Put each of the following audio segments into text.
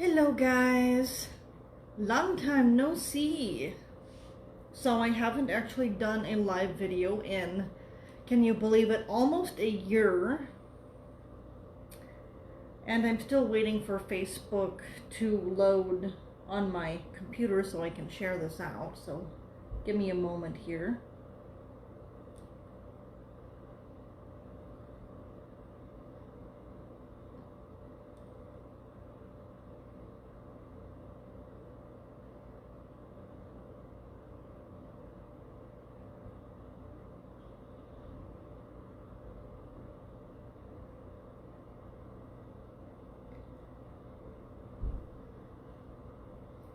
Hello guys, long time no see. So I haven't actually done a live video in, can you believe it, almost a year. And I'm still waiting for Facebook to load on my computer so I can share this out. So give me a moment here.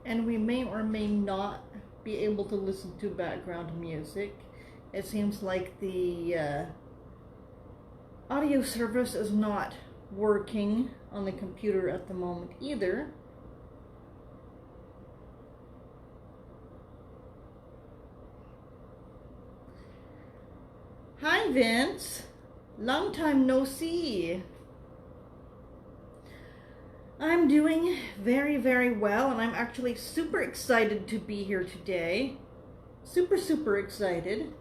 And we may or may not be able to listen to background music. It seems like the audio service is not working on the computer at the moment either. Hi Vince, long time no see. I'm doing very well, and I'm actually super excited to be here today. Super excited.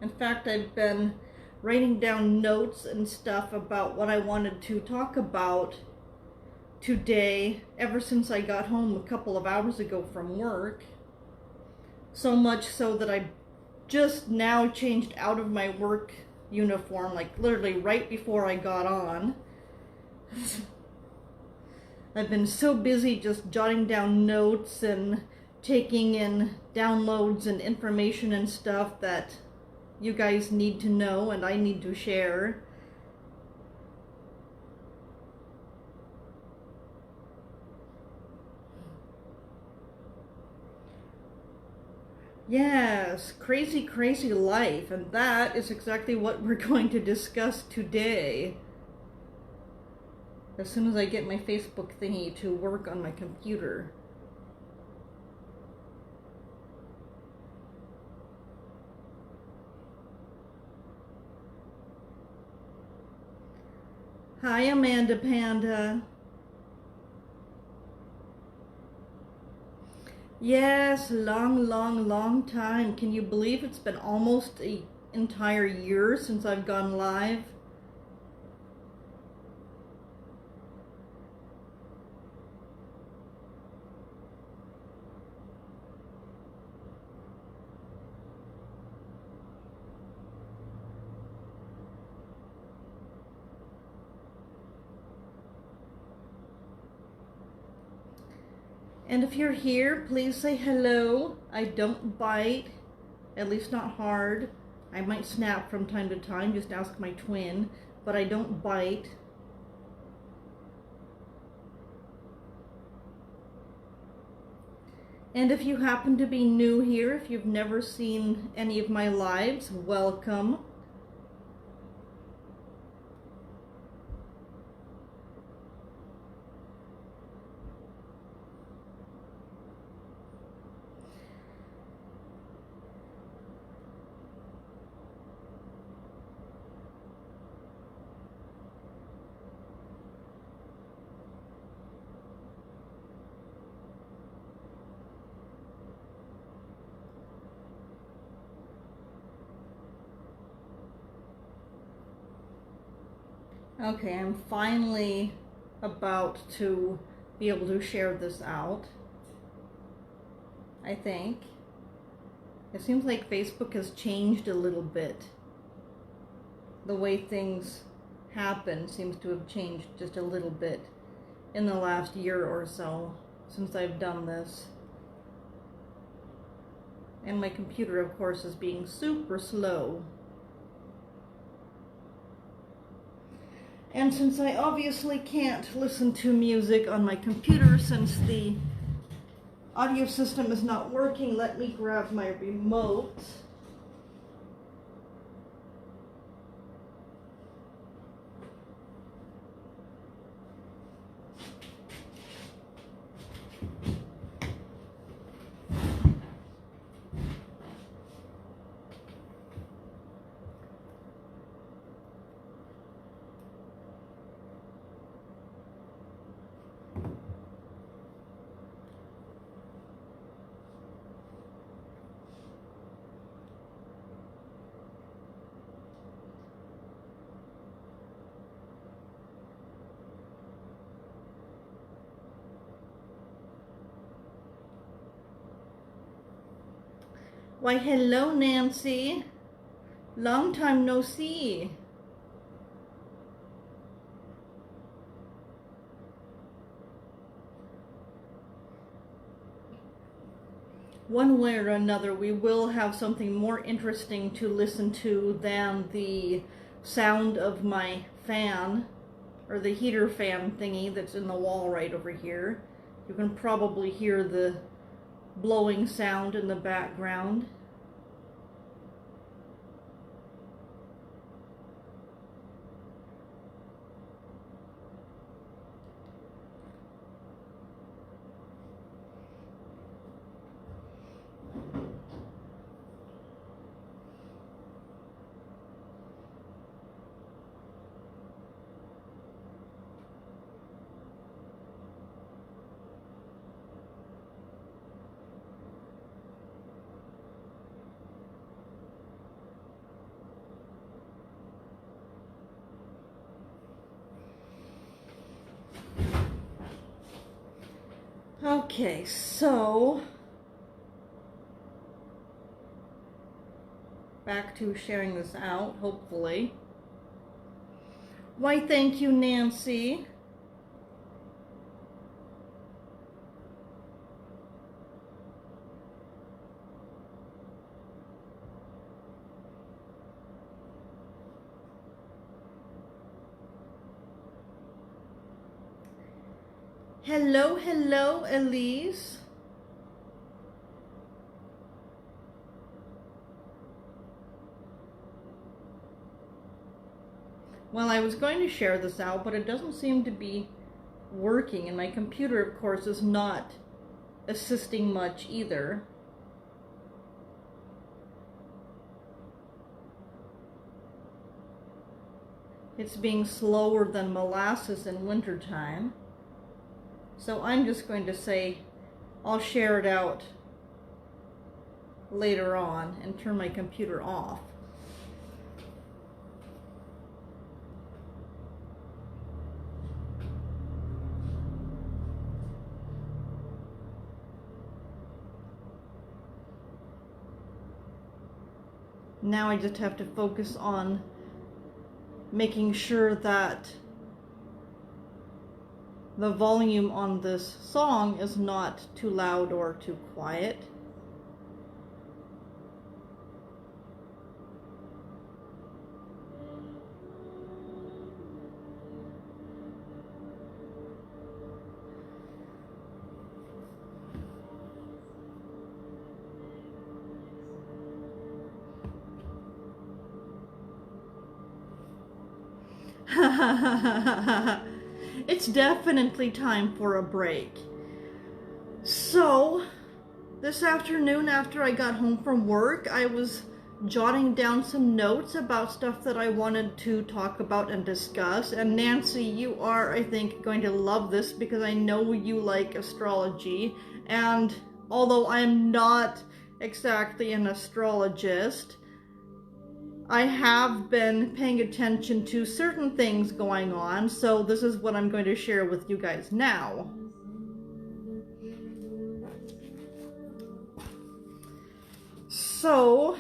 In fact, I've been writing down notes and stuff about what I wanted to talk about today ever since I got home a couple of hours ago from work. So much so that I just now changed out of my work uniform, like literally right before I got on. I've been so busy just jotting down notes and taking in downloads and information and stuff that you guys need to know and I need to share. Yes, crazy life, and that is exactly what we're going to discuss today. As soon as I get my Facebook thingy to work on my computer. Hi, Amanda Panda. Yes, long time. Can you believe it's been almost an entire year since I've gone live? And if you're here, please say hello. I don't bite, at least not hard. I might snap from time to time, just ask my twin, but I don't bite. And if you happen to be new here, if you've never seen any of my lives, welcome. Okay, I'm finally about to be able to share this out, I think. It seems like Facebook has changed a little bit. The way things happen seems to have changed just a little bit in the last year or so since I've done this. And my computer, of course, is being super slow. And since I obviously can't listen to music on my computer since the audio system is not working, let me grab my remote. Why, hello, Nancy. Long time no see. One way or another, we will have something more interesting to listen to than the sound of my fan, or the heater fan thingy that's in the wall right over here. You can probably hear the blowing sound in the background. Okay, so back to sharing this out, hopefully. Why, thank you, Nancy. Hello, hello, Elise. Well, I was going to share this out, but it doesn't seem to be working, and my computer, of course, is not assisting much either. It's being slower than molasses in wintertime. So I'm just going to say I'll share it out later on and turn my computer off. Now I just have to focus on making sure that the volume on this song is not too loud or too quiet. It's definitely time for a break. So, this afternoon after I got home from work, I was jotting down some notes about stuff that I wanted to talk about and discuss. And Nancy, you are, I think, going to love this because I know you like astrology. And although I am not exactly an astrologist, I have been paying attention to certain things going on, so this is what I'm going to share with you guys now. So,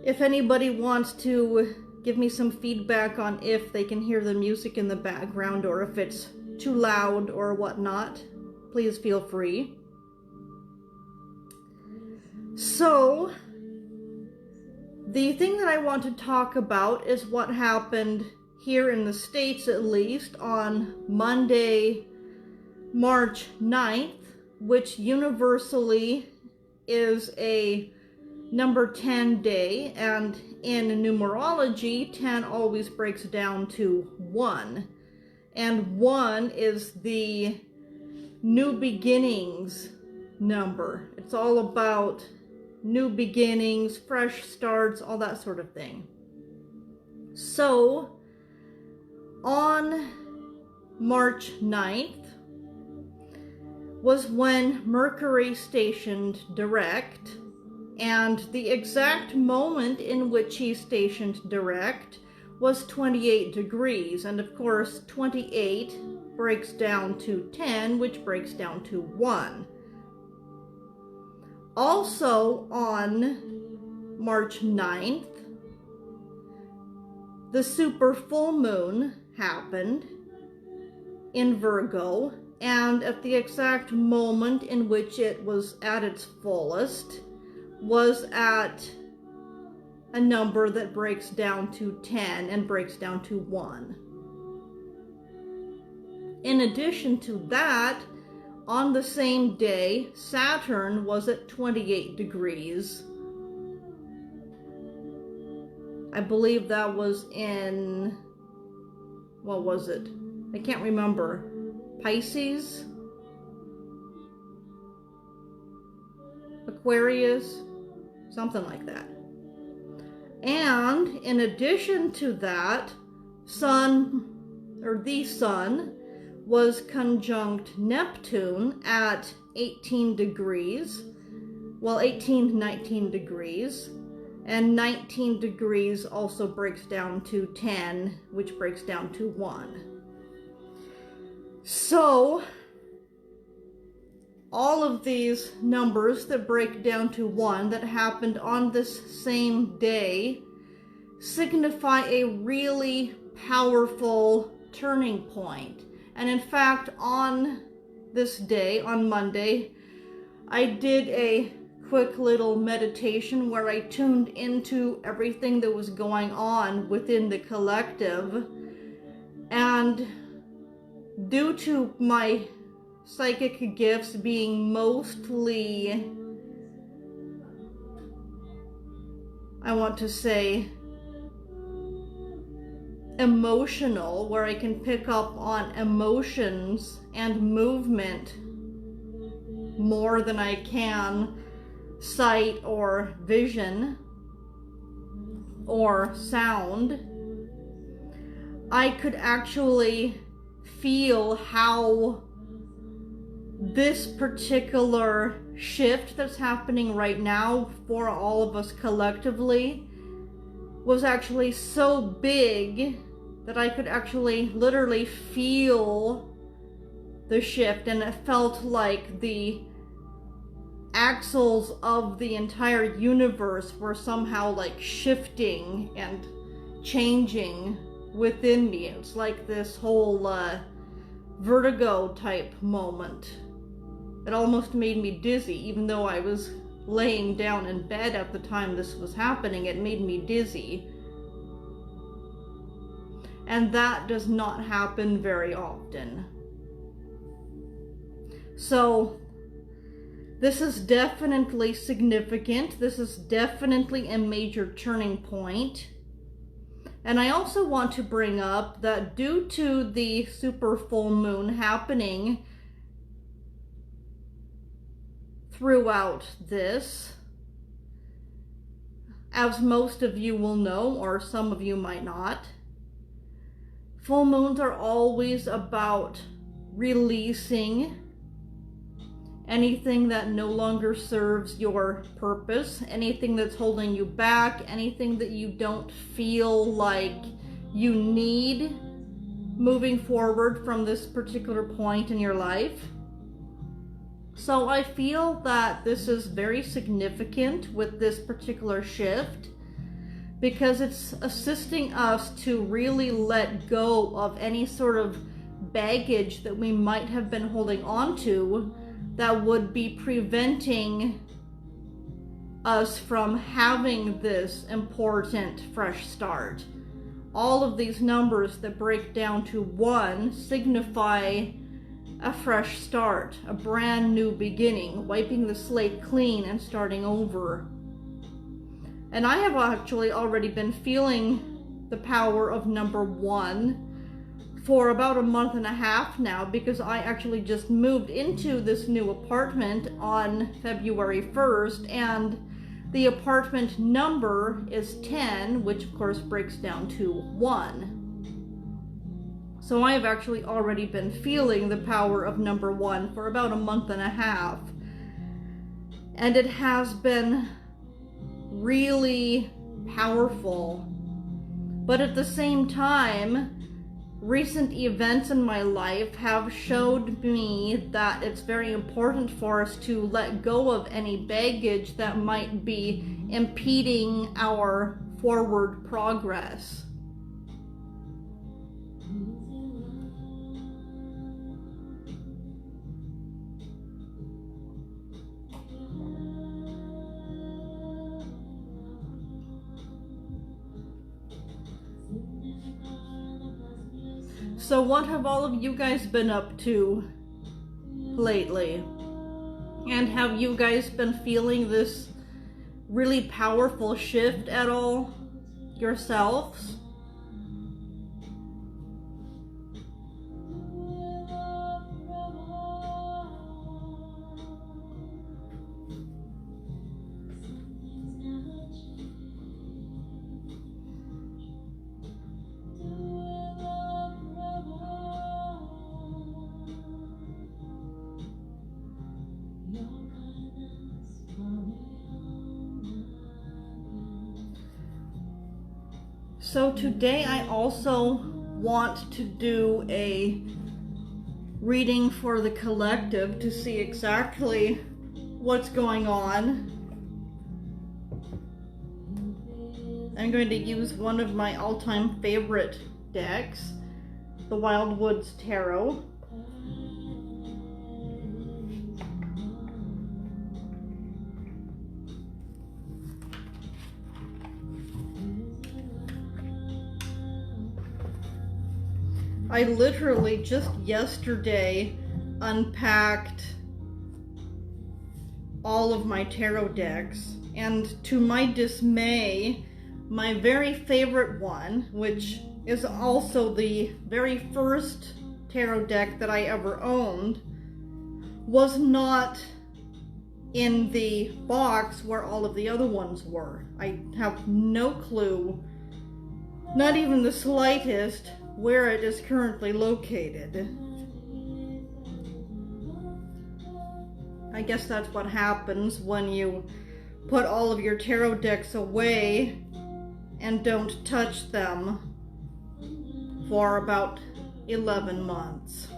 if anybody wants to give me some feedback on if they can hear the music in the background or if it's too loud or whatnot, please feel free. So, the thing that I want to talk about is what happened here in the States, at least, on Monday, March 9th, which universally is a number 10 day, and in numerology, 10 always breaks down to 1. And 1 is the new beginnings number. It's all about new beginnings, fresh starts, all that sort of thing. So, on March 9th was when Mercury stationed direct, and the exact moment in which he stationed direct was 28 degrees, and of course 28 breaks down to 10, which breaks down to 1. Also on March 9th, the super full moon happened in Virgo, and at the exact moment in which it was at its fullest was at a number that breaks down to 10 and breaks down to 1. In addition to that, on the same day, Saturn was at 28 degrees. I believe that was in, what was it? I can't remember. Pisces? Aquarius? Something like that. And in addition to that, the Sun was conjunct Neptune at 18 degrees. Well, 18, 19 degrees. And 19 degrees also breaks down to 10, which breaks down to 1. So, all of these numbers that break down to 1 that happened on this same day signify a really powerful turning point. And in fact, on this day, on Monday, I did a quick little meditation where I tuned into everything that was going on within the collective. And due to my psychic gifts being mostly, I want to say, emotional, where I can pick up on emotions and movement more than I can sight or vision or sound, I could actually feel how this particular shift that's happening right now for all of us collectively was actually so big that I could actually literally feel the shift, and it felt like the axles of the entire universe were somehow like shifting and changing within me. It's like this whole vertigo type moment. It almost made me dizzy, even though I was laying down in bed at the time this was happening. It made me dizzy. And that does not happen very often. So, this is definitely significant. This is definitely a major turning point. And I also want to bring up that due to the super full moon happening throughout this, as most of you will know, or some of you might not, full moons are always about releasing anything that no longer serves your purpose, anything that's holding you back, anything that you don't feel like you need moving forward from this particular point in your life. So I feel that this is very significant with this particular shift, because it's assisting us to really let go of any sort of baggage that we might have been holding on to that would be preventing us from having this important fresh start. All of these numbers that break down to 1 signify a fresh start, a brand new beginning, wiping the slate clean and starting over. And I have actually already been feeling the power of number 1 for about a month and a half now, because I actually just moved into this new apartment on February 1st, and the apartment number is 10, which of course breaks down to 1. So I have actually already been feeling the power of number 1 for about a month and a half. And it has been really powerful. But at the same time, recent events in my life have showed me that it's very important for us to let go of any baggage that might be impeding our forward progress. So what have all of you guys been up to lately? And have you guys been feeling this really powerful shift at all yourselves? So today I also want to do a reading for the collective to see exactly what's going on. I'm going to use one of my all-time favorite decks, the Wildwoods Tarot. I literally just yesterday unpacked all of my tarot decks, and to my dismay, my very favorite one, which is also the very first tarot deck that I ever owned, was not in the box where all of the other ones were. I have no clue, not even the slightest, where it is currently located. I guess that's what happens when you put all of your tarot decks away and don't touch them for about 11 months.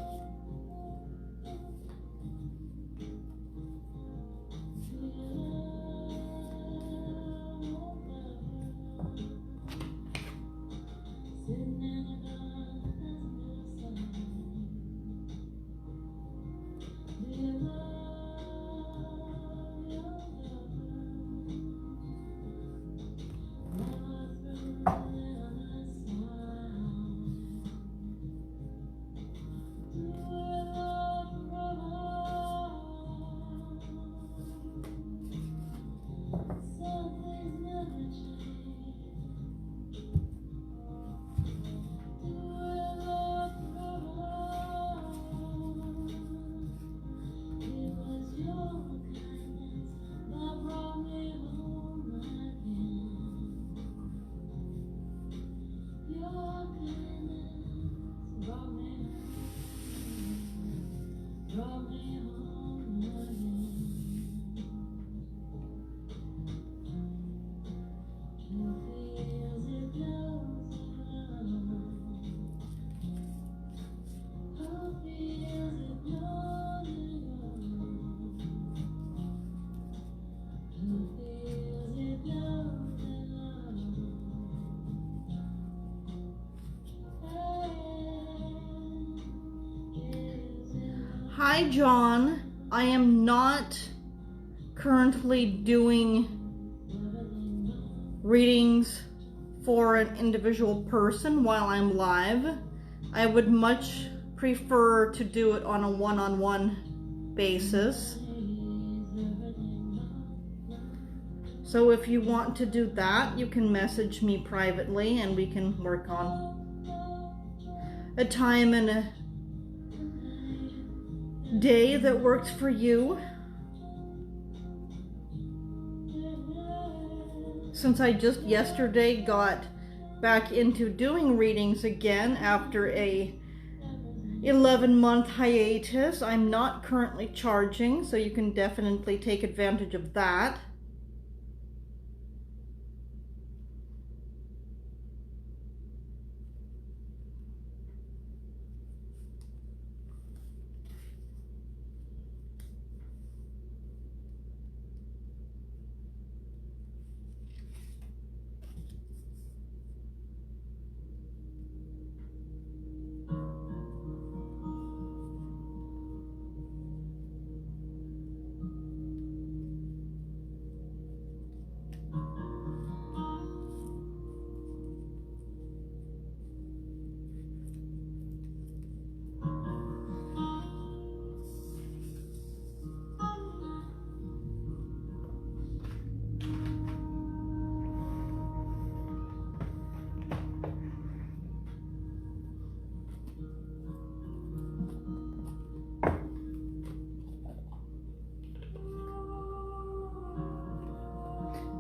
Hi, John. I am not currently doing readings for an individual person while I'm live. I would much prefer to do it on a one-on-one basis. So if you want to do that, you can message me privately and we can work on a time and a day that works for you. Since I just yesterday got back into doing readings again after a 11-month hiatus, I'm not currently charging, so you can definitely take advantage of that.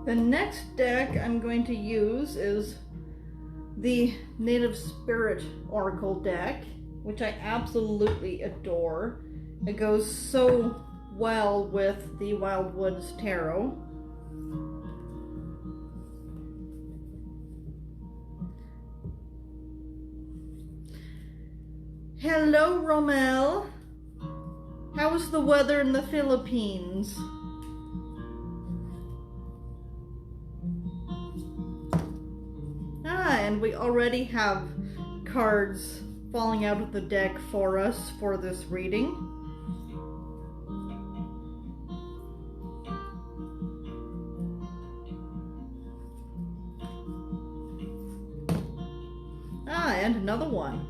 The next deck I'm going to use is the Native Spirit Oracle deck, which I absolutely adore. It goes so well with the Wildwoods Tarot. Hello, Romel. How is the weather in the Philippines? And we already have cards falling out of the deck for us for this reading. And another one.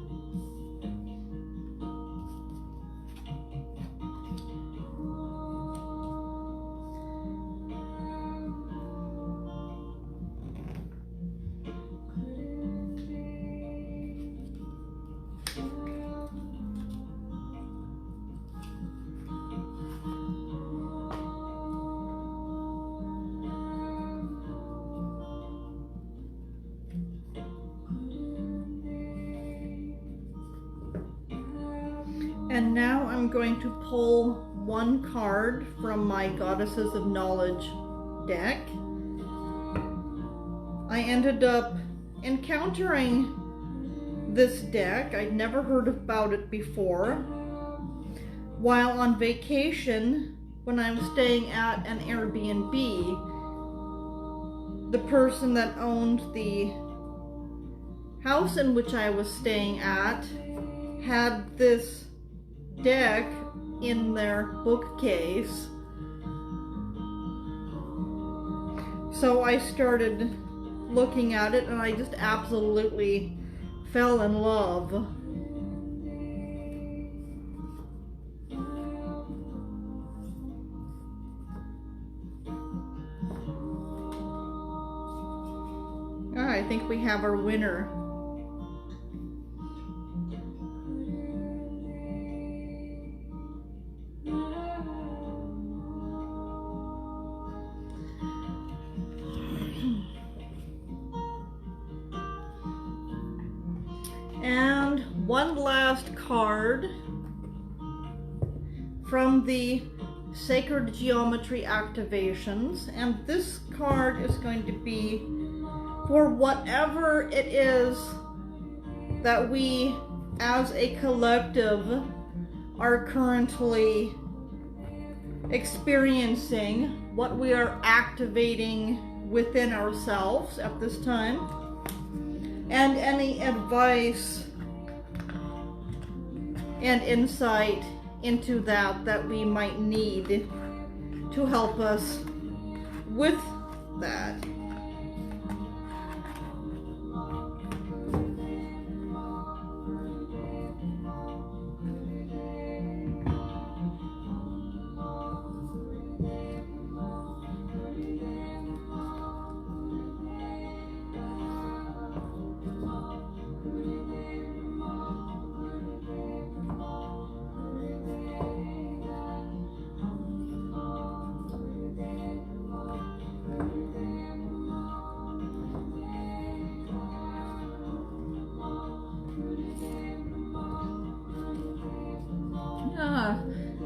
And now I'm going to pull one card from my Goddesses of Knowledge deck. I ended up encountering this deck. I'd never heard about it before. While on vacation, when I was staying at an Airbnb, the person that owned the house in which I was staying at had this deck in their bookcase. So I started looking at it and I just absolutely fell in love. I think we have our winner. And one last card from the Sacred Geometry Activations, and this card is going to be for whatever it is that we as a collective are currently experiencing, what we are activating within ourselves at this time, and any advice and insight into that we might need to help us with that.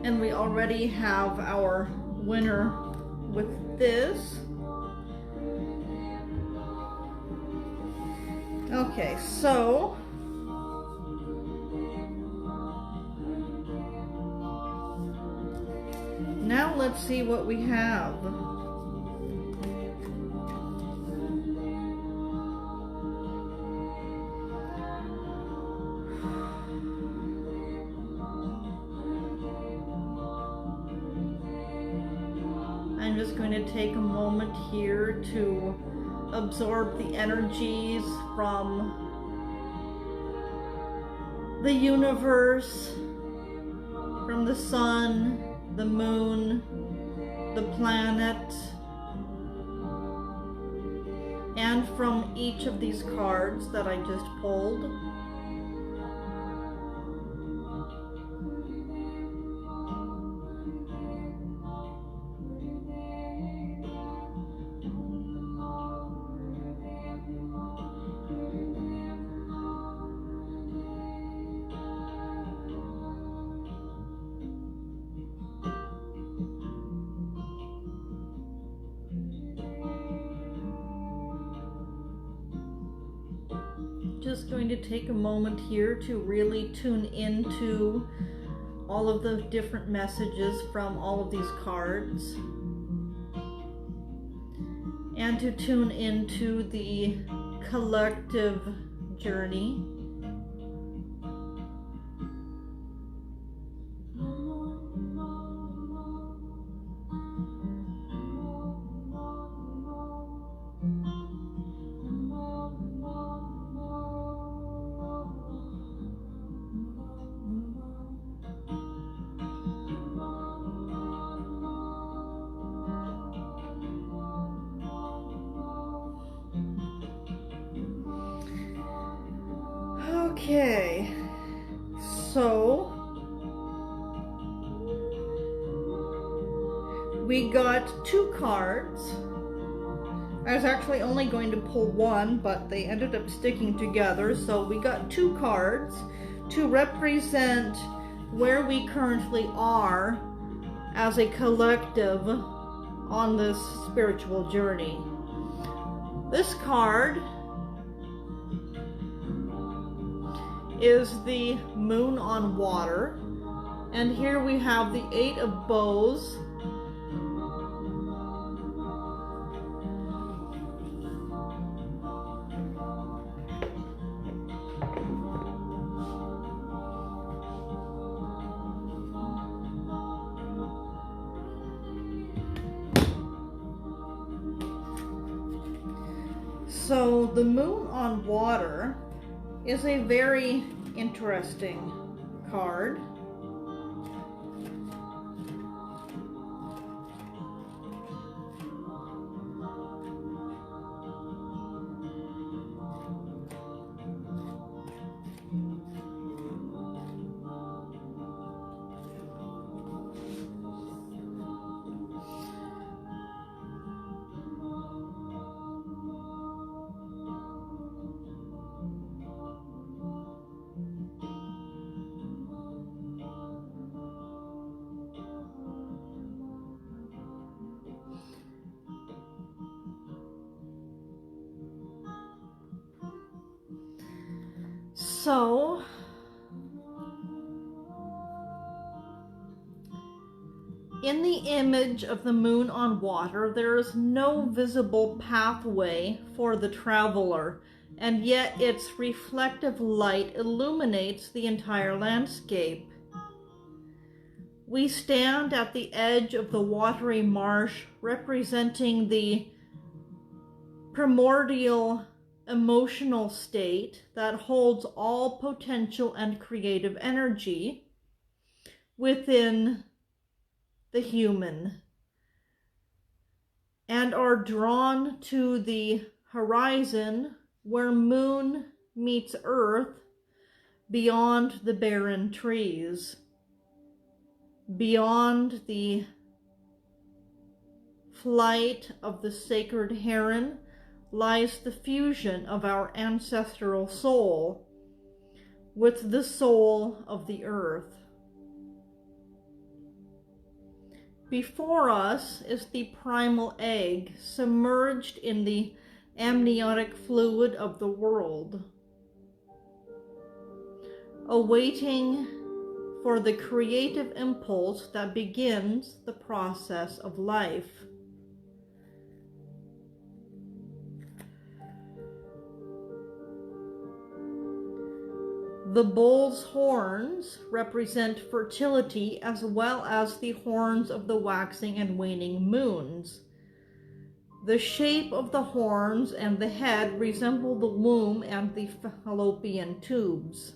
And we already have our winner with this. Okay, so now let's see what we have. I'm just going to take a moment here to absorb the energies from the universe, from the sun, the moon, the planet, and from each of these cards that I just pulled. just going to take a moment here to really tune into all of the different messages from all of these cards, and to tune into the collective journey. Okay, so we got 2 cards. I was actually only going to pull one, but they ended up sticking together. So we got 2 cards to represent where we currently are as a collective on this spiritual journey. This card is the Moon on Water, and here we have the 8 of Bows. So the Moon on Water is a very interesting card. So, in the image of the Moon on Water, there is no visible pathway for the traveler, and yet its reflective light illuminates the entire landscape. We stand at the edge of the watery marsh, representing the primordial emotional state that holds all potential and creative energy within the human, and are drawn to the horizon where moon meets earth, beyond the barren trees, beyond the flight of the sacred heron, lies the fusion of our ancestral soul with the soul of the earth. Before us is the primal egg, submerged in the amniotic fluid of the world, awaiting for the creative impulse that begins the process of life. The bull's horns represent fertility, as well as the horns of the waxing and waning moons. The shape of the horns and the head resemble the womb and the fallopian tubes.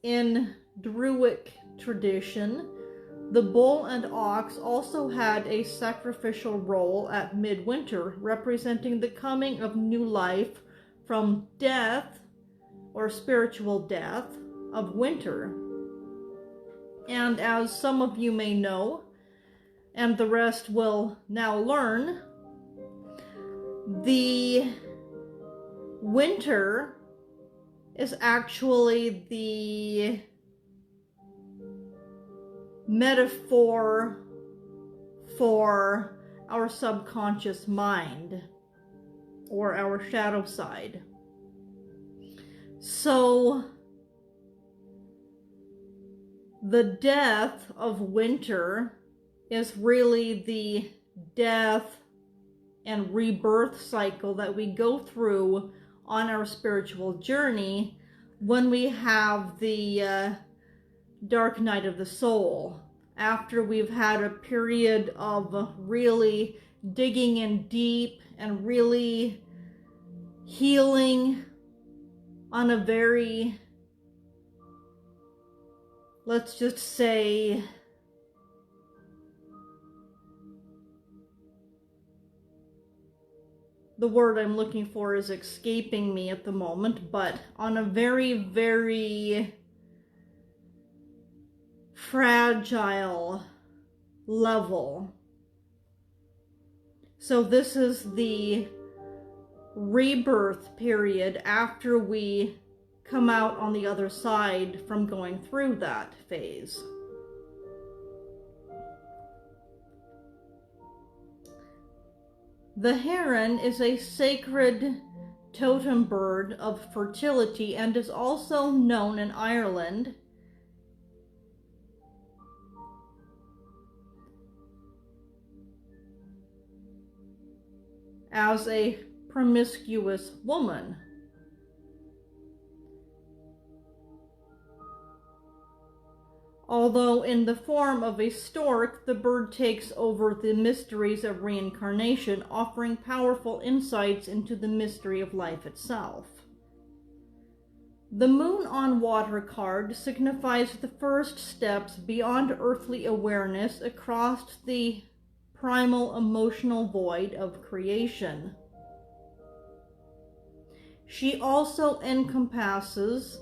In Druidic tradition, the bull and ox also had a sacrificial role at midwinter, representing the coming of new life from death, or spiritual death, of winter. And as some of you may know, and the rest will now learn, the winter is actually the metaphor for our subconscious mind, or our shadow side. So the death of winter is really the death and rebirth cycle that we go through on our spiritual journey when we have the dark night of the soul. After we've had a period of really digging in deep and really healing on a very, let's just say, the word I'm looking for is escaping me at the moment, but on a very, very fragile level. So this is the rebirth period after we come out on the other side from going through that phase. The heron is a sacred totem bird of fertility and is also known in Ireland as a promiscuous woman. Although in the form of a stork, the bird takes over the mysteries of reincarnation, offering powerful insights into the mystery of life itself. The Moon on Water card signifies the first steps beyond earthly awareness across the primal emotional void of creation. She also encompasses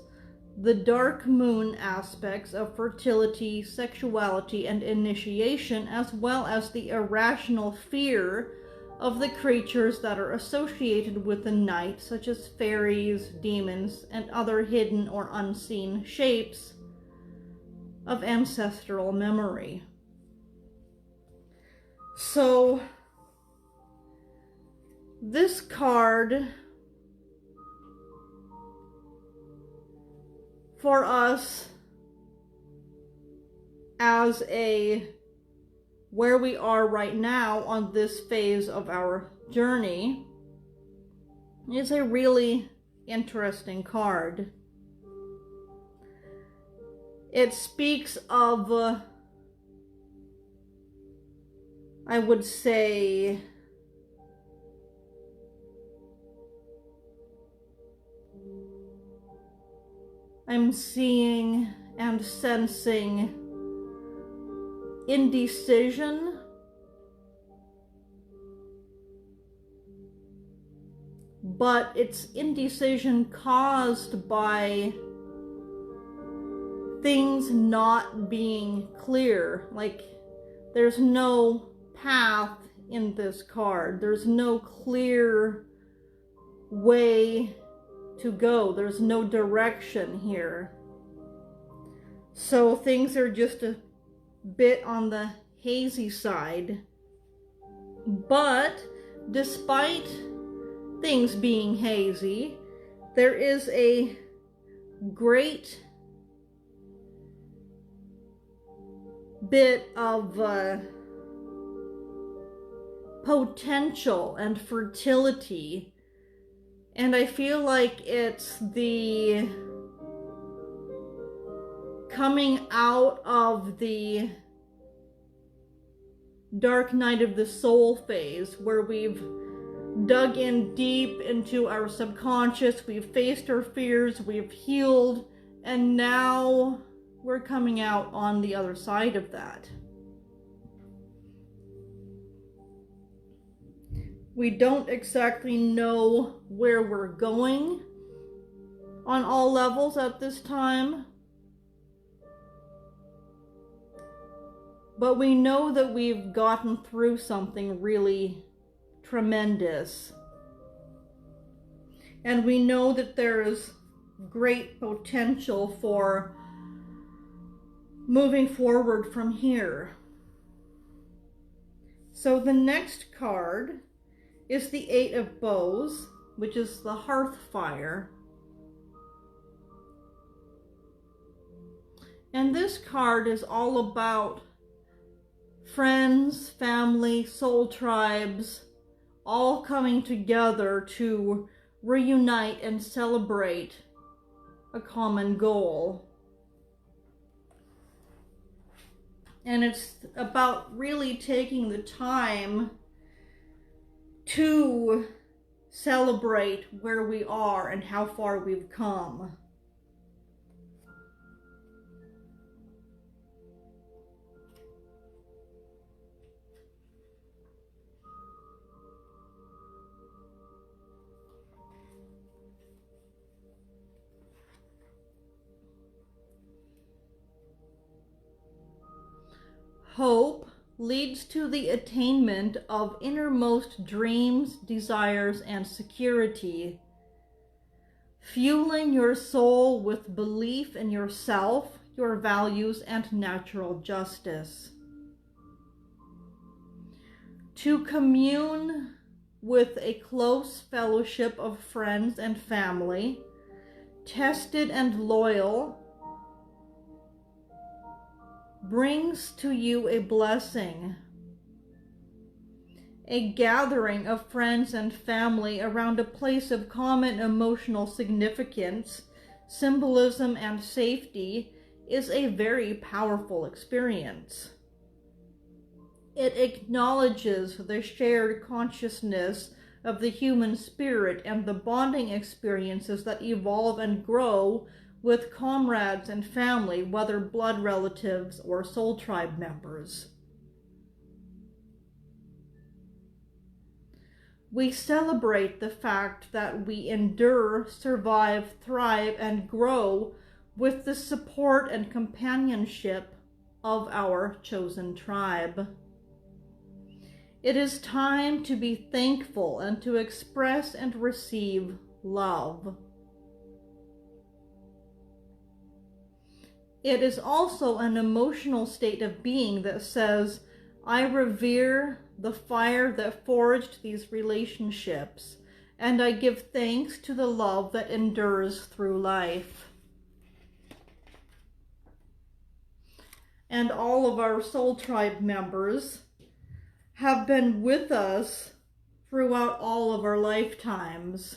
the dark moon aspects of fertility, sexuality, and initiation, as well as the irrational fear of the creatures that are associated with the night, such as fairies, demons, and other hidden or unseen shapes of ancestral memory. So, this card for us as where we are right now on this phase of our journey is a really interesting card. It speaks of, I would say, I'm seeing and sensing indecision, but it's indecision caused by things not being clear. Like, there's no path in this card. There's no clear way to go. There's no direction here. So things are just a bit on the hazy side. But despite things being hazy, there is a great bit of potential and fertility. And I feel like it's the coming out of the dark night of the soul phase, where we've dug in deep into our subconscious, we've faced our fears, we've healed, and now we're coming out on the other side of that. We don't exactly know where we're going on all levels at this time, but we know that we've gotten through something really tremendous. And we know that there is great potential for moving forward from here. So the next card is the Eight of Bows, which is the hearth fire. And this card is all about friends, family, soul tribes, all coming together to reunite and celebrate a common goal. And it's about really taking the time to celebrate where we are and how far we've come. Hope leads to the attainment of innermost dreams, desires, and security, fueling your soul with belief in yourself, your values, and natural justice. To commune with a close fellowship of friends and family, tested and loyal, brings to you a blessing, a gathering of friends and family around a place of common emotional significance, symbolism, and safety is a very powerful experience. It acknowledges the shared consciousness of the human spirit and the bonding experiences that evolve and grow with comrades and family, whether blood relatives or soul tribe members. We celebrate the fact that we endure, survive, thrive, and grow with the support and companionship of our chosen tribe. It is time to be thankful and to express and receive love. It is also an emotional state of being that says, I revere the fire that forged these relationships, and I give thanks to the love that endures through life. And all of our soul tribe members have been with us throughout all of our lifetimes.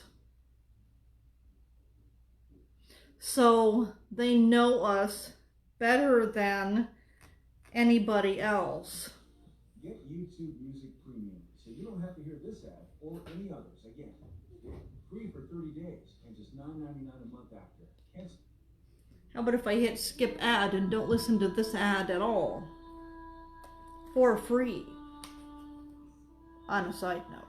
So they know us better than anybody else. Get YouTube Music Premium so you don't have to hear this ad or any others again. Free for 30 days and just $9.99 a month after. Cancel. How about if I hit skip ad and don't listen to this ad at all? For free. On a side note.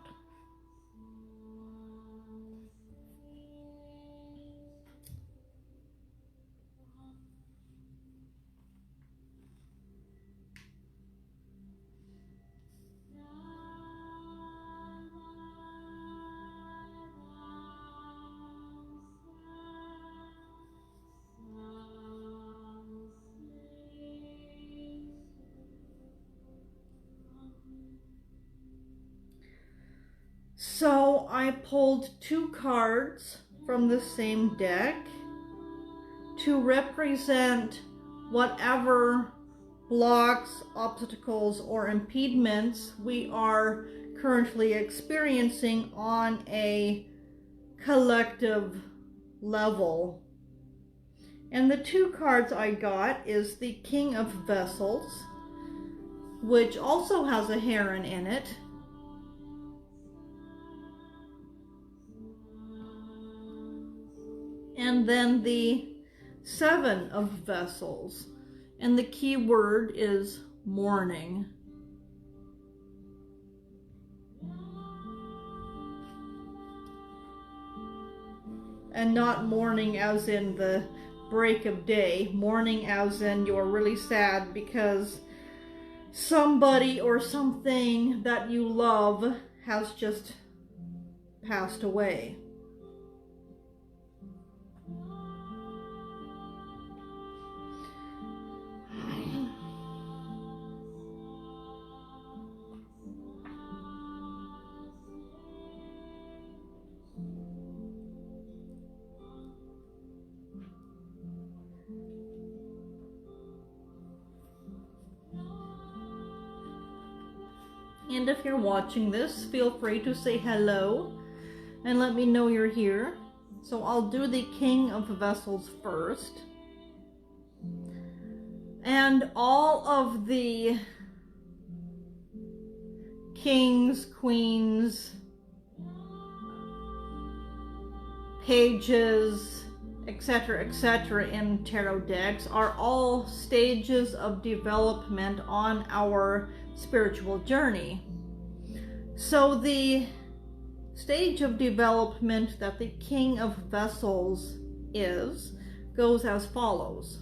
So I pulled 2 cards from the same deck to represent whatever blocks, obstacles, or impediments we are currently experiencing on a collective level. And the 2 cards I got is the King of Vessels, which also has a heron in it. And then the 7 of Vessels. And the key word is mourning. And not mourning as in the break of day. Mourning as in you're really sad because somebody or something that you love has just passed away. And if you're watching this, feel free to say hello and let me know you're here. So I'll do the King of Vessels first. And all of the kings, queens, pages, etc. in tarot decks are all stages of development on our spiritual journey. So the stage of development that the King of Vessels goes as follows.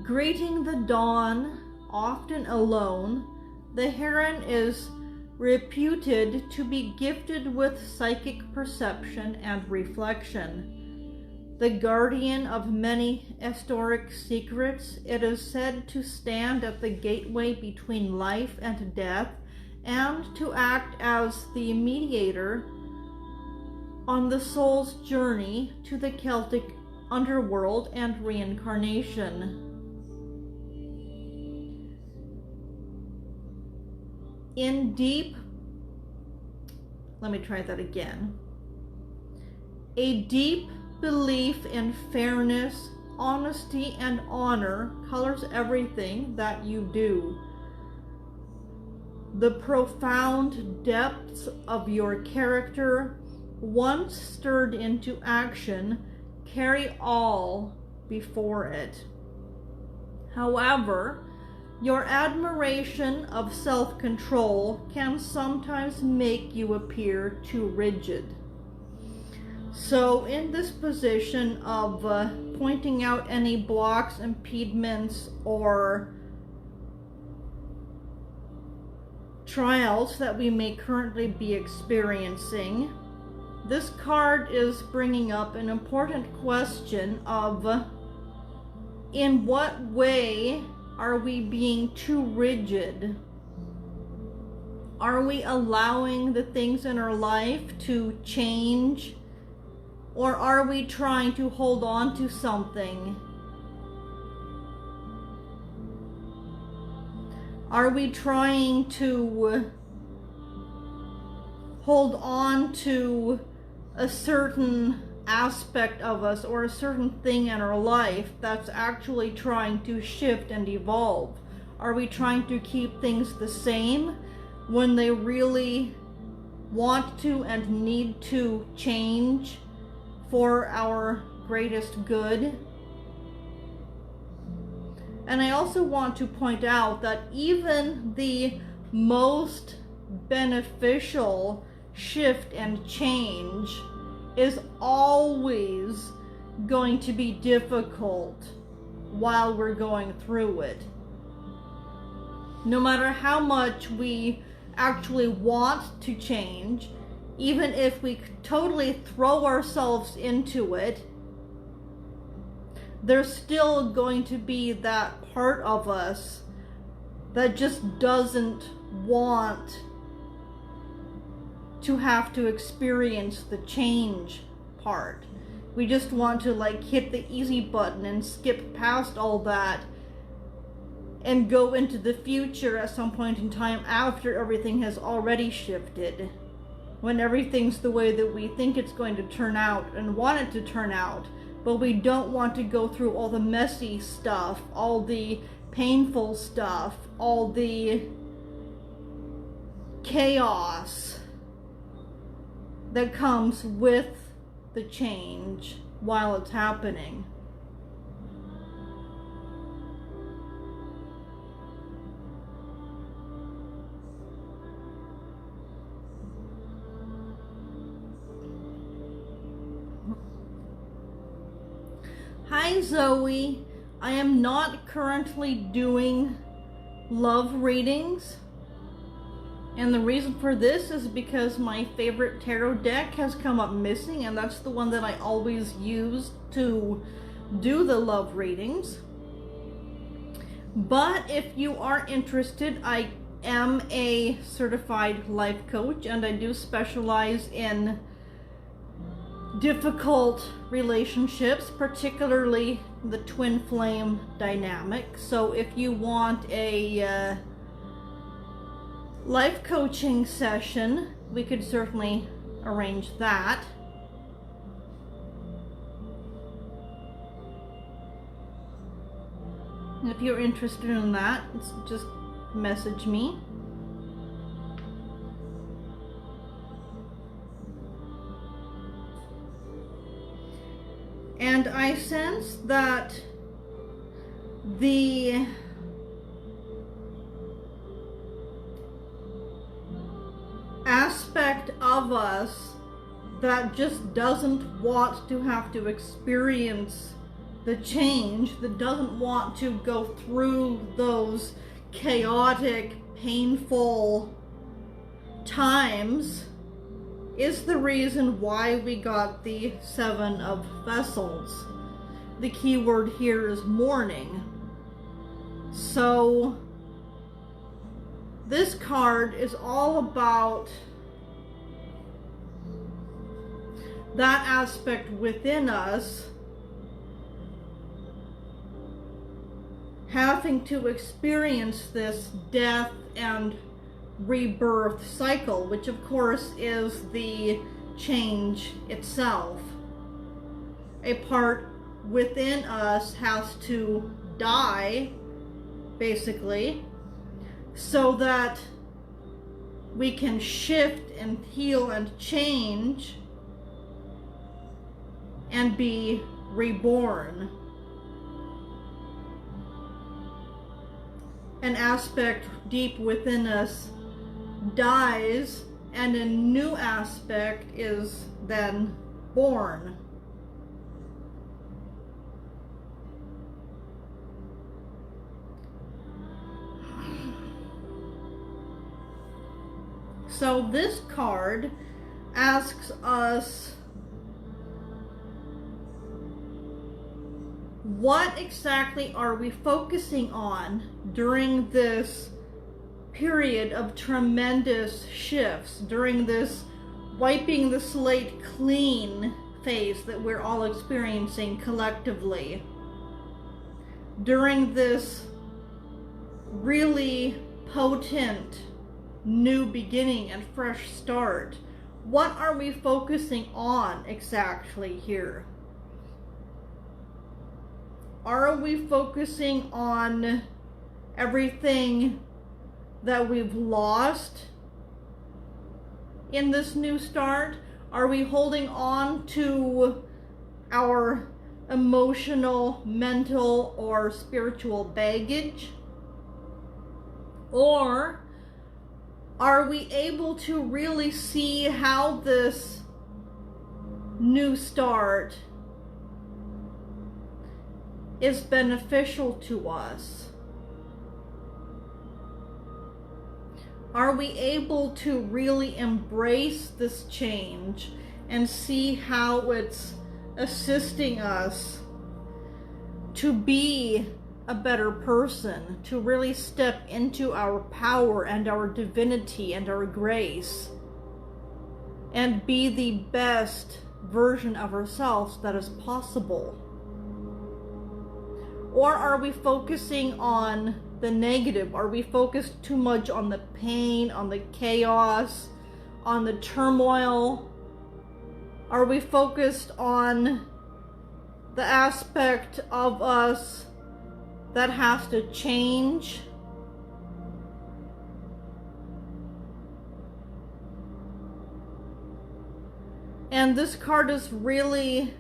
Greeting the dawn, often alone, the heron is reputed to be gifted with psychic perception and reflection. The guardian of many historic secrets, it is said to stand at the gateway between life and death and to act as the mediator on the soul's journey to the Celtic underworld and reincarnation. A deep belief in fairness, honesty, and honor colors everything that you do. The profound depths of your character, once stirred into action, carry all before it. However, your admiration of self-control can sometimes make you appear too rigid. So in this position of pointing out any blocks, impediments, or trials that we may currently be experiencing, this card is bringing up an important question of in what way are we being too rigid? Are we allowing the things in our life to change? Or are we trying to hold on to something? Are we trying to hold on to a certain aspect of us or a certain thing in our life that's actually trying to shift and evolve? Are we trying to keep things the same when they really want to and need to change for our greatest good? And I also want to point out that even the most beneficial shift and change is always going to be difficult while we're going through it. No matter how much we actually want to change, even if we totally throw ourselves into it, there's still going to be that part of us that just doesn't want to have to experience the change part. We just want to hit the easy button and skip past all that and go into the future at some point in time after everything has already shifted, when everything's the way that we think it's going to turn out and want it to turn out. But we don't want to go through all the messy stuff, all the painful stuff, all the chaos that comes with the change while it's happening. Hi Zoe, I am not currently doing love readings, and the reason for this is because my favorite tarot deck has come up missing, and that's the one that I always use to do the love readings. But if you are interested, I am a certified life coach, and I do specialize in difficult relationships, particularly the twin flame dynamic. So if you want a life coaching session, we could certainly arrange that. And if you're interested in that, just message me. And I sense that the aspect of us that just doesn't want to have to experience the change, that doesn't want to go through those chaotic, painful times, is the reason why we got the Seven of Vessels. The key word here is mourning. So this card is all about that aspect within us having to experience this death and rebirth cycle, which of course is the change itself. A part within us has to die, basically, so that we can shift and heal and change and be reborn. An aspect deep within us dies and a new aspect is then born. So this card asks us, what exactly are we focusing on during this period of tremendous shifts, during this wiping the slate clean phase that we're all experiencing collectively, during this really potent new beginning and fresh start? What are we focusing on exactly here? Are we focusing on everything that we've lost in this new start? Are we holding on to our emotional, mental, or spiritual baggage? Or are we able to really see how this new start is beneficial to us? Are we able to really embrace this change and see how it's assisting us to be a better person, to really step into our power and our divinity and our grace and be the best version of ourselves that is possible? Or are we focusing on the negative? Are we focused too much on the pain, on the chaos, on the turmoil? Are we focused on the aspect of us that has to change? And this card is really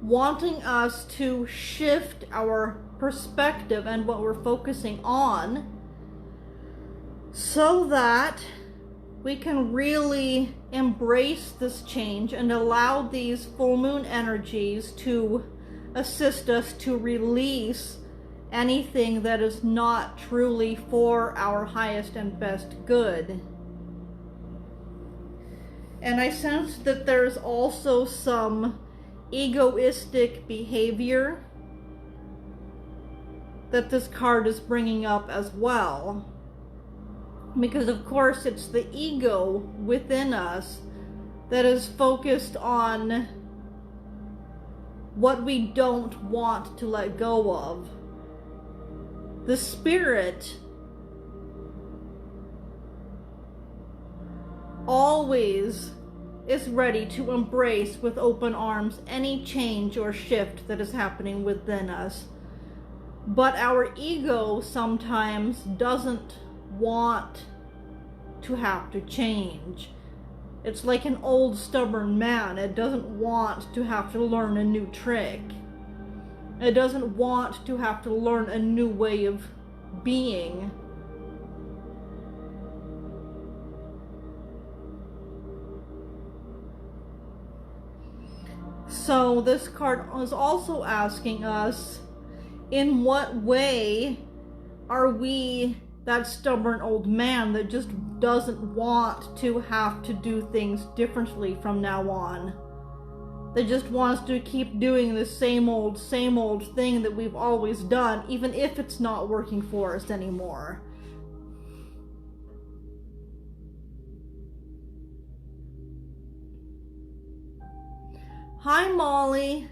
wanting us to shift our perspective and what we're focusing on so that we can really embrace this change and allow these full moon energies to assist us to release anything that is not truly for our highest and best good. And I sense that there's also some egoistic behavior that this card is bringing up as well. Because of course it's the ego within us that is focused on what we don't want to let go of. The spirit always is ready to embrace with open arms any change or shift that is happening within us. But our ego sometimes doesn't want to have to change. It's like an old stubborn man. It doesn't want to have to learn a new trick. It doesn't want to have to learn a new way of being. So this card is also asking us, in what way are we that stubborn old man that just doesn't want to have to do things differently from now on? That just wants to keep doing the same old thing that we've always done, even if it's not working for us anymore. Hi Molly,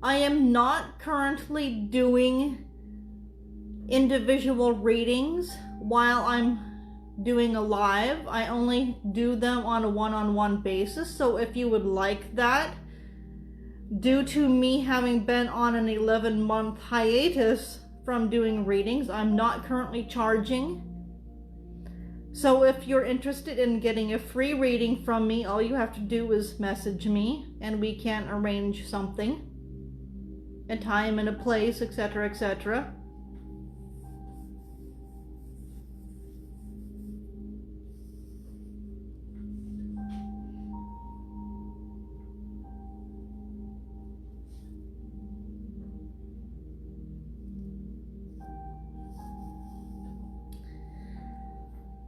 I am not currently doing individual readings while I'm doing a live. I only do them on a one-on-one basis, so if you would like that, due to me having been on an 11-month hiatus from doing readings, I'm not currently charging. So if you're interested in getting a free reading from me, all you have to do is message me and we can arrange something, a time and a place, etc., etc.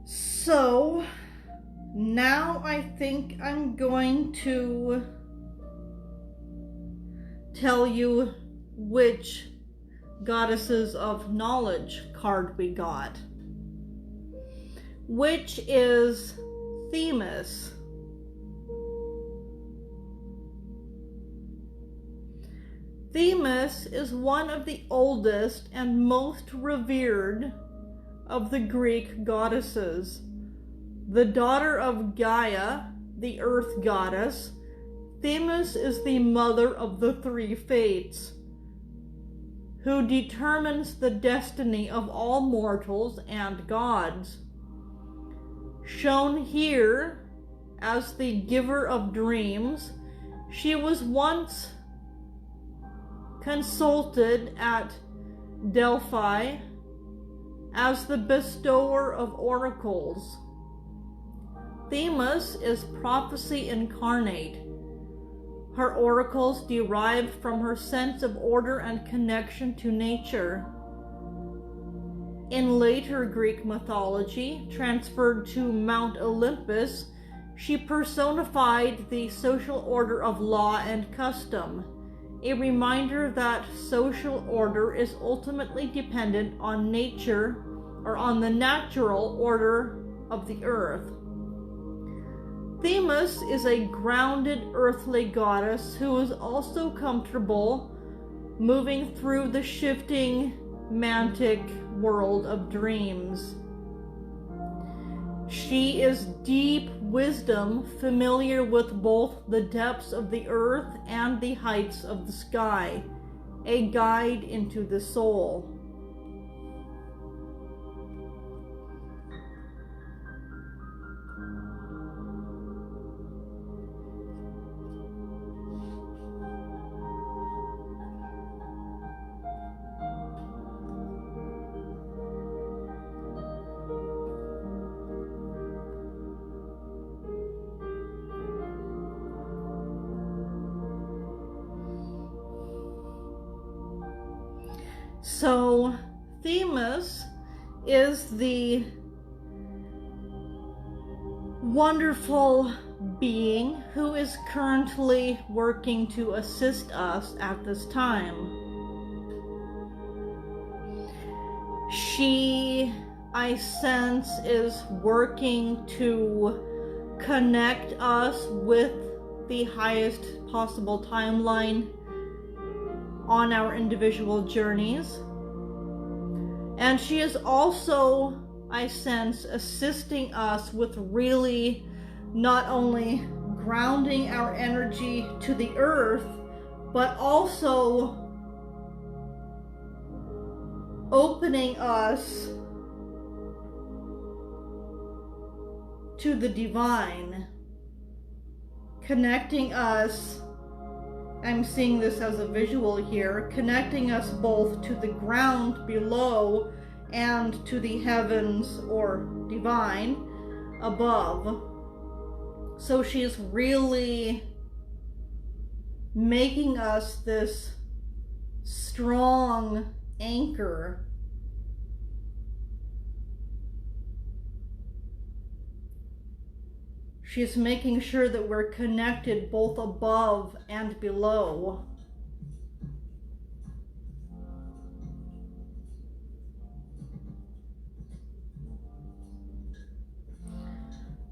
So now I think I'm going to tell you which Goddesses of Knowledge card we got, which is Themis. Themis is one of the oldest and most revered of the Greek goddesses. The daughter of Gaia, the earth goddess, Themis is the mother of the three fates, who determines the destiny of all mortals and gods. Shown here as the giver of dreams, she was once consulted at Delphi as the bestower of oracles. Themis is prophecy incarnate. Her oracles derived from her sense of order and connection to nature. In later Greek mythology, transferred to Mount Olympus, she personified the social order of law and custom, a reminder that social order is ultimately dependent on nature or on the natural order of the earth. Themis is a grounded earthly goddess who is also comfortable moving through the shifting mantic world of dreams. She is deep wisdom, familiar with both the depths of the earth and the heights of the sky, a guide into the soul. So, Themis is the wonderful being who is currently working to assist us at this time. She, I sense, is working to connect us with the highest possible timeline on our individual journeys. And she is also, I sense, assisting us with really not only grounding our energy to the earth, but also opening us to the divine, connecting us, I'm seeing this as a visual here, connecting us both to the ground below and to the heavens or divine above. So she's really making us this strong anchor She's making sure that we're connected both above and below.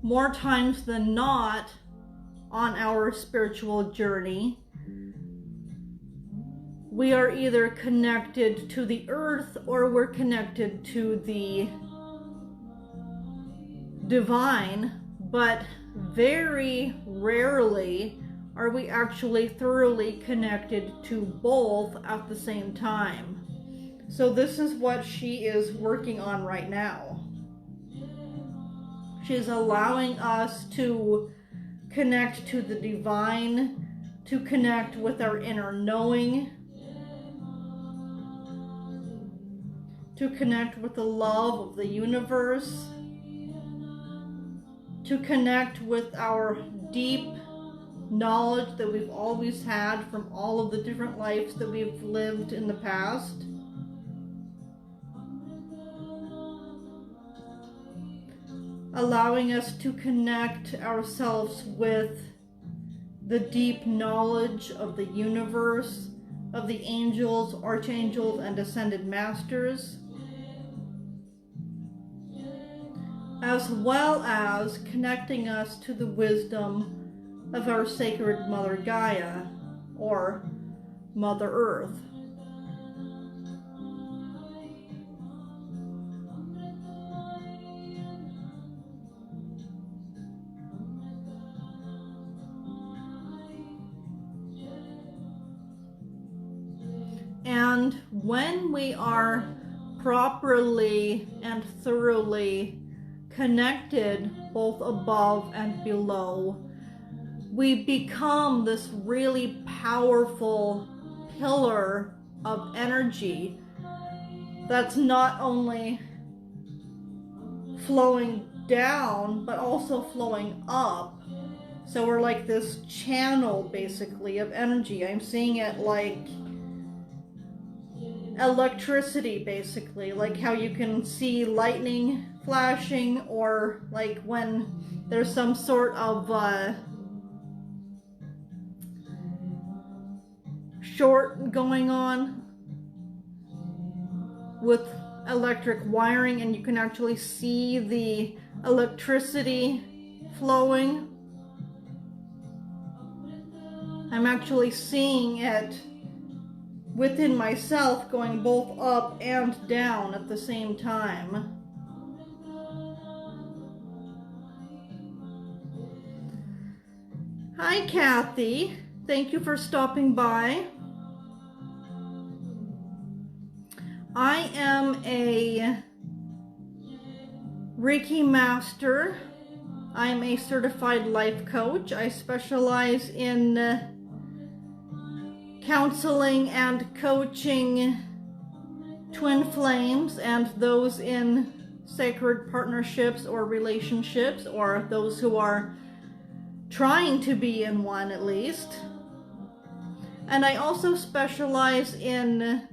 More times than not, on our spiritual journey, we are either connected to the earth or we're connected to the divine, but very rarely are we actually thoroughly connected to both at the same time. So this is what she is working on right now. She's allowing us to connect to the divine, to connect with our inner knowing, to connect with the love of the universe, to connect with our deep knowledge that we've always had from all of the different lives that we've lived in the past. Allowing us to connect ourselves with the deep knowledge of the universe, of the angels, archangels, and ascended masters, as well as connecting us to the wisdom of our sacred Mother Gaia, or Mother Earth. And when we are properly and thoroughly connected both above and below, we become this really powerful pillar of energy that's not only flowing down but also flowing up. So we're like this channel basically of energy. I'm seeing it like electricity basically, like how you can see lightning flashing, or like when there's some sort of short going on with electric wiring and you can actually see the electricity flowing. I'm actually seeing it within myself going both up and down at the same time. Hi Kathy, thank you for stopping by. I am a Reiki master. I'm a certified life coach. I specialize in counseling and coaching twin flames and those in sacred partnerships or relationships, or those who are trying to be in one at least. And I also specialize in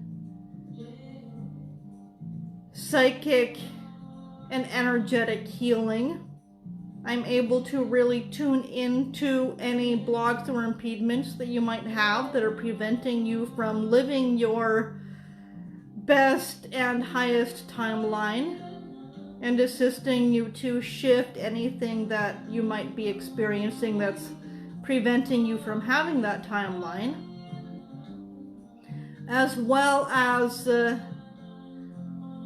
psychic and energetic healing. I'm able to really tune into any blocks or impediments that you might have that are preventing you from living your best and highest timeline. and assisting you to shift anything that you might be experiencing that's preventing you from having that timeline, as well as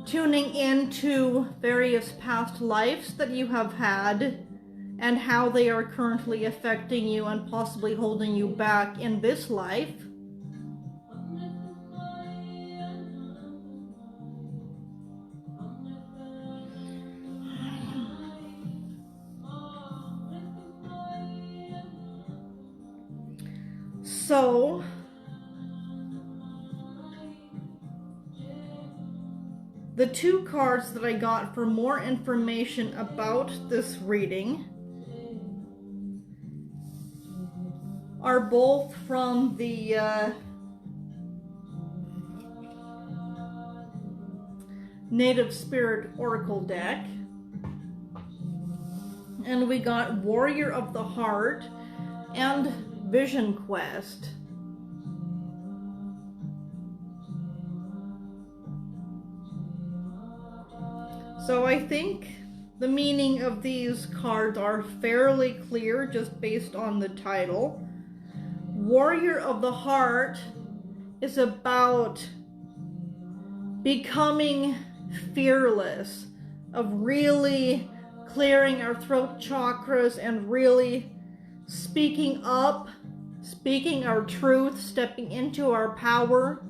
tuning into various past lives that you have had and how they are currently affecting you and possibly holding you back in this life. So, the two cards that I got for more information about this reading are both from the Native Spirit Oracle deck. And we got Warrior of the Heart and Vision Quest. So I think the meaning of these cards are fairly clear just based on the title. Warrior of the Heart is about becoming fearless, of really clearing our throat chakras and really speaking up, speaking our truth, stepping into our power.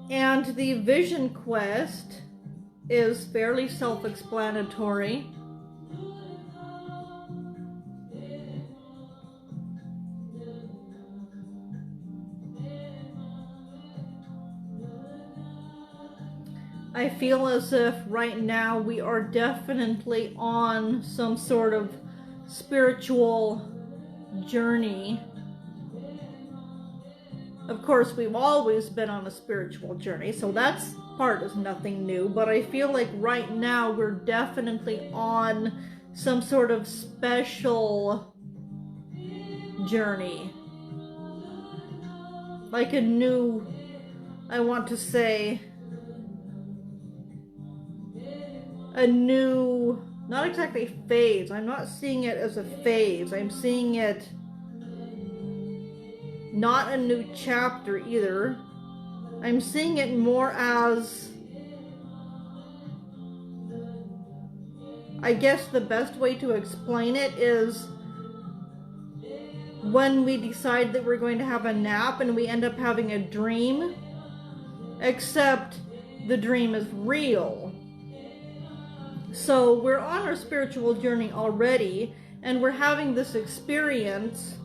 And the Vision Quest is fairly self-explanatory. I feel as if right now we are definitely on some sort of spiritual journey. Of course, we've always been on a spiritual journey, so that part is nothing new, but I feel like right now we're definitely on some sort of special journey. Like a new, I want to say, a new, not exactly phase. I'm not seeing it as a phase. I'm seeing it not a new chapter either. I'm seeing it more as, I guess the best way to explain it is when we decide that we're going to have a nap and we end up having a dream, except the dream is real. So we're on our spiritual journey already, and we're having this experience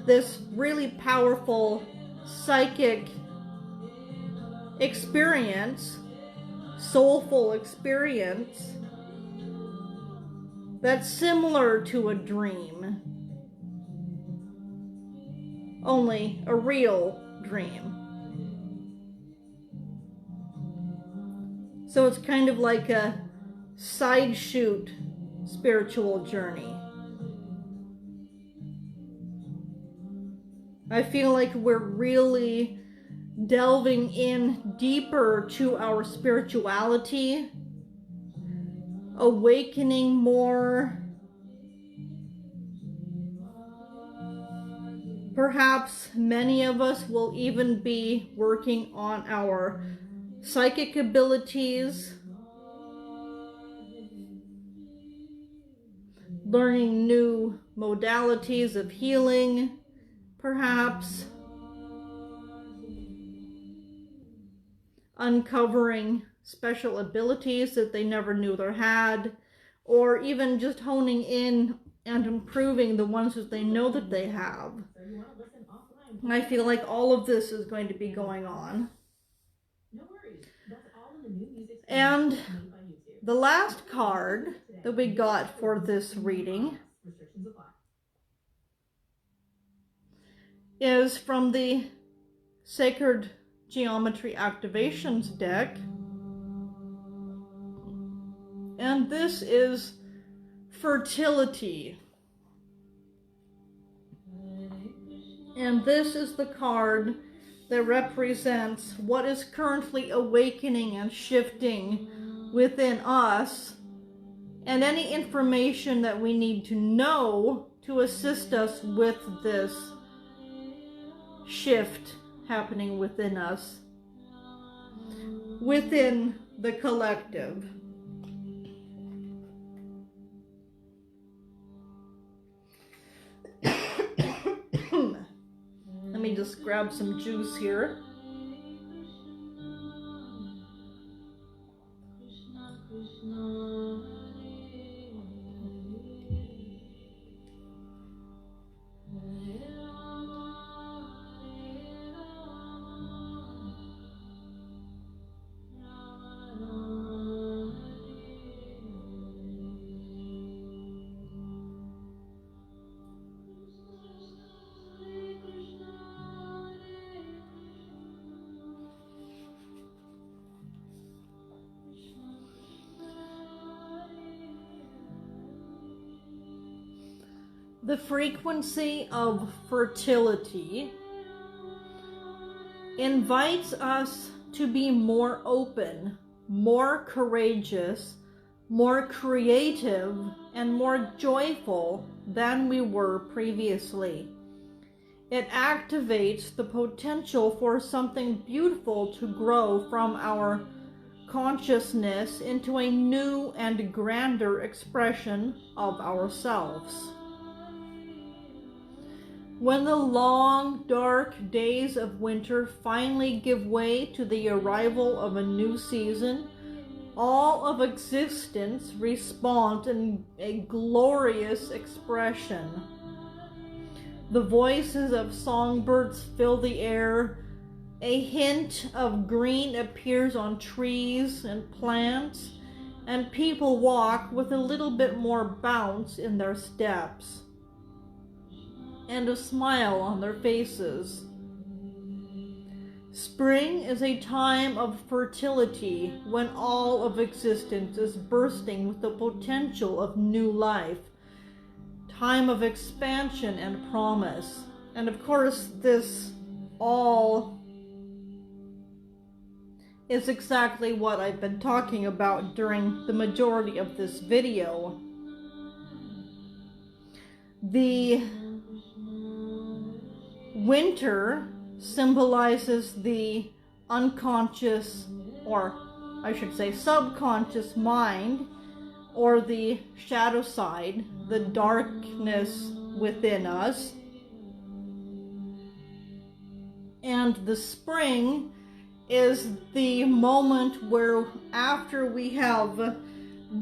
this really powerful psychic experience, soulful experience, that's similar to a dream, only a real dream. So it's kind of like a side shoot spiritual journey. I feel like we're really delving in deeper to our spirituality, awakening more. Perhaps many of us will even be working on our psychic abilities, learning new modalities of healing, perhaps uncovering special abilities that they never knew they had, or even just honing in and improving the ones that they know that they have. I feel like all of this is going to be going on. And the last card that we got for this reading is from the Sacred Geometry Activations deck. And this is fertility. And this is the card that represents what is currently awakening and shifting within us, and any information that we need to know to assist us with this shift happening within us, within the collective. Let me just grab some juice here. The frequency of fertility invites us to be more open, more courageous, more creative, and more joyful than we were previously. It activates the potential for something beautiful to grow from our consciousness into a new and grander expression of ourselves. When the long, dark days of winter finally give way to the arrival of a new season, all of existence responds in a glorious expression. The voices of songbirds fill the air, a hint of green appears on trees and plants, and people walk with a little bit more bounce in their steps and a smile on their faces. Spring is a time of fertility when all of existence is bursting with the potential of new life. Time of expansion and promise. And of course, this all is exactly what I've been talking about during the majority of this video. The winter symbolizes the unconscious, or I should say subconscious mind, or the shadow side, the darkness within us. And the spring is the moment where, after we have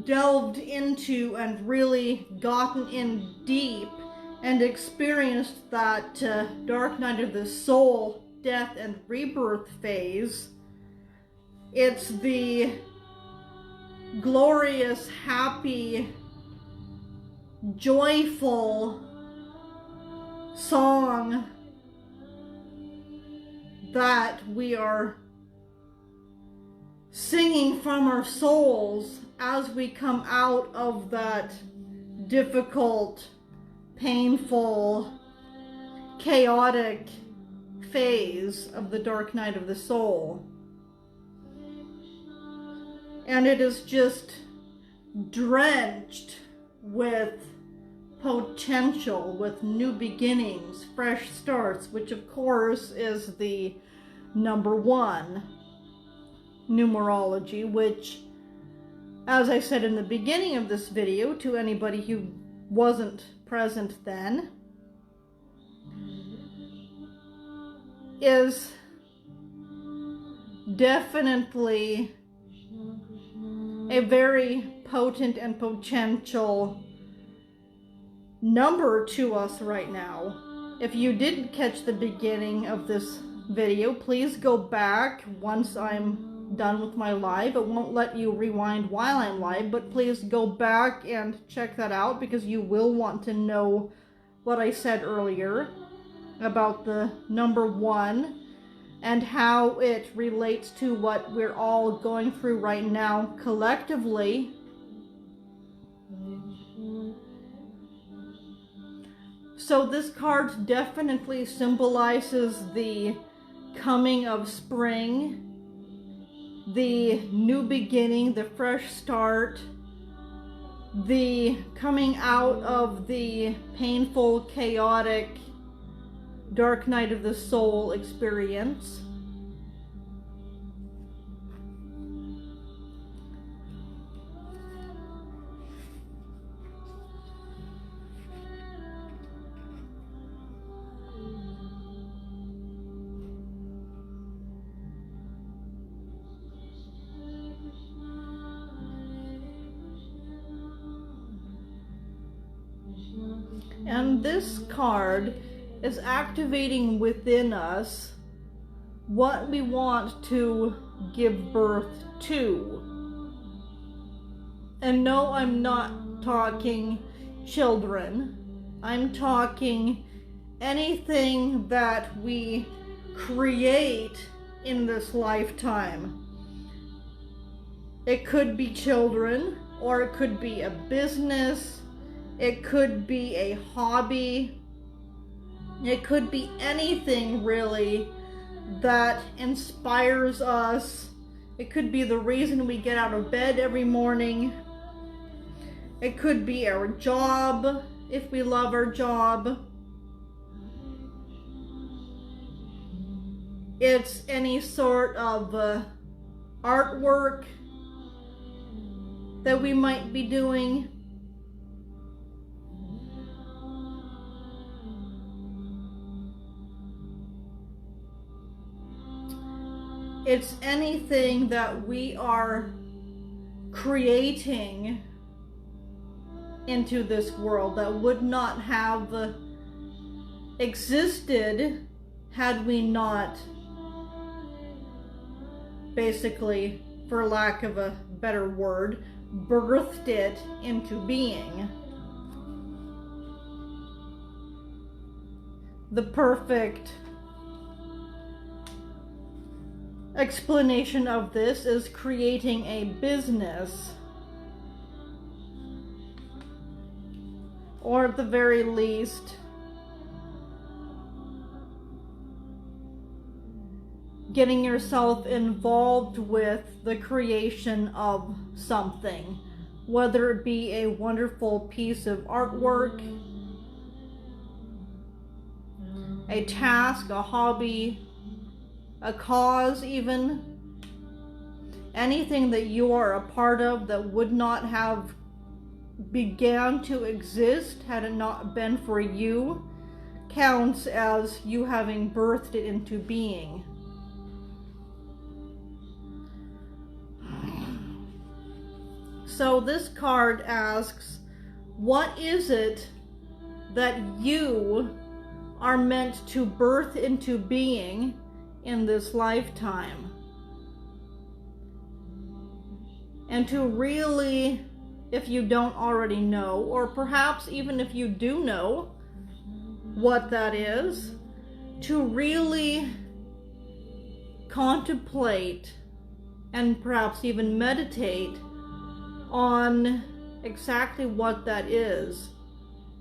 delved into and really gotten in deep and experienced that dark night of the soul, death and rebirth phase, it's the glorious, happy, joyful song that we are singing from our souls as we come out of that difficult, painful, chaotic phase of the dark night of the soul. And it is just drenched with potential, with new beginnings, fresh starts, which of course is the number one numerology, which, as I said in the beginning of this video, to anybody who wasn't present then, is definitely a very potent and potential number to us right now. If you didn't catch the beginning of this video, please go back once I'm done with my live. It won't let you rewind while I'm live, but please go back and check that out, because you will want to know what I said earlier about the number one and how it relates to what we're all going through right now collectively. So this card definitely symbolizes the coming of spring, the new beginning, the fresh start, the coming out of the painful, chaotic, dark night of the soul experience. And this card is activating within us what we want to give birth to. And no, I'm not talking children. I'm talking anything that we create in this lifetime. It could be children, or it could be a business. It could be a hobby. It could be anything really that inspires us. It could be the reason we get out of bed every morning. It could be our job, if we love our job. It's any sort of artwork that we might be doing. It's anything that we are creating into this world that would not have existed had we not, basically, for lack of a better word, birthed it into being. The perfect explanation of this is creating a business, or at the very least getting yourself involved with the creation of something, whether it be a wonderful piece of artwork, a task, a hobby, a cause, even anything that you are a part of that would not have began to exist had it not been for you, counts as you having birthed it into being. So this card asks, what is it that you are meant to birth into being in this lifetime? And to really, if you don't already know, or perhaps even if you do know what that is, to really contemplate and perhaps even meditate on exactly what that is.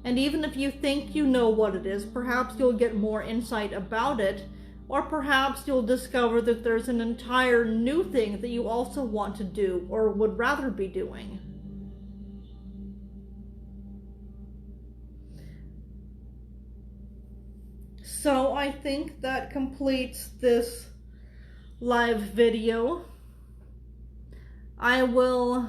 And even if you think you know what it is, perhaps you'll get more insight about it. Or perhaps you'll discover that there's an entire new thing that you also want to do or would rather be doing. So I think that completes this live video. I will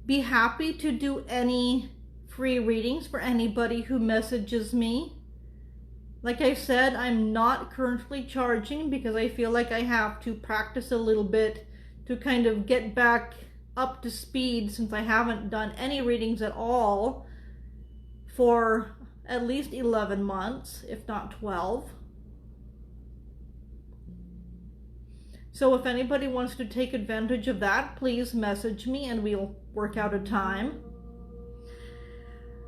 be happy to do any free readings for anybody who messages me. Like I said, I'm not currently charging because I feel like I have to practice a little bit to kind of get back up to speed, since I haven't done any readings at all for at least 11 months, if not 12. So if anybody wants to take advantage of that, please message me and we'll work out a time.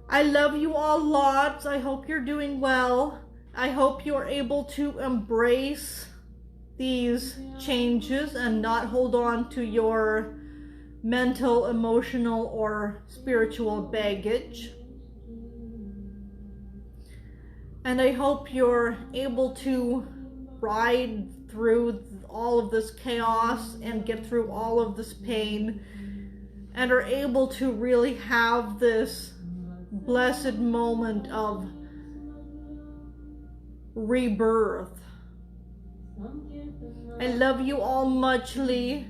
I love you all lots. I hope you're doing well. I hope you're able to embrace these changes and not hold on to your mental, emotional, or spiritual baggage. And I hope you're able to ride through all of this chaos and get through all of this pain and are able to really have this blessed moment of rebirth. I love you all muchly.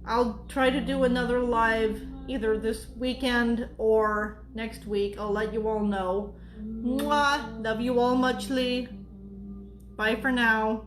I'll try to do another live either this weekend or next week. I'll let you all know. Mwah! Love you all muchly. Bye for now.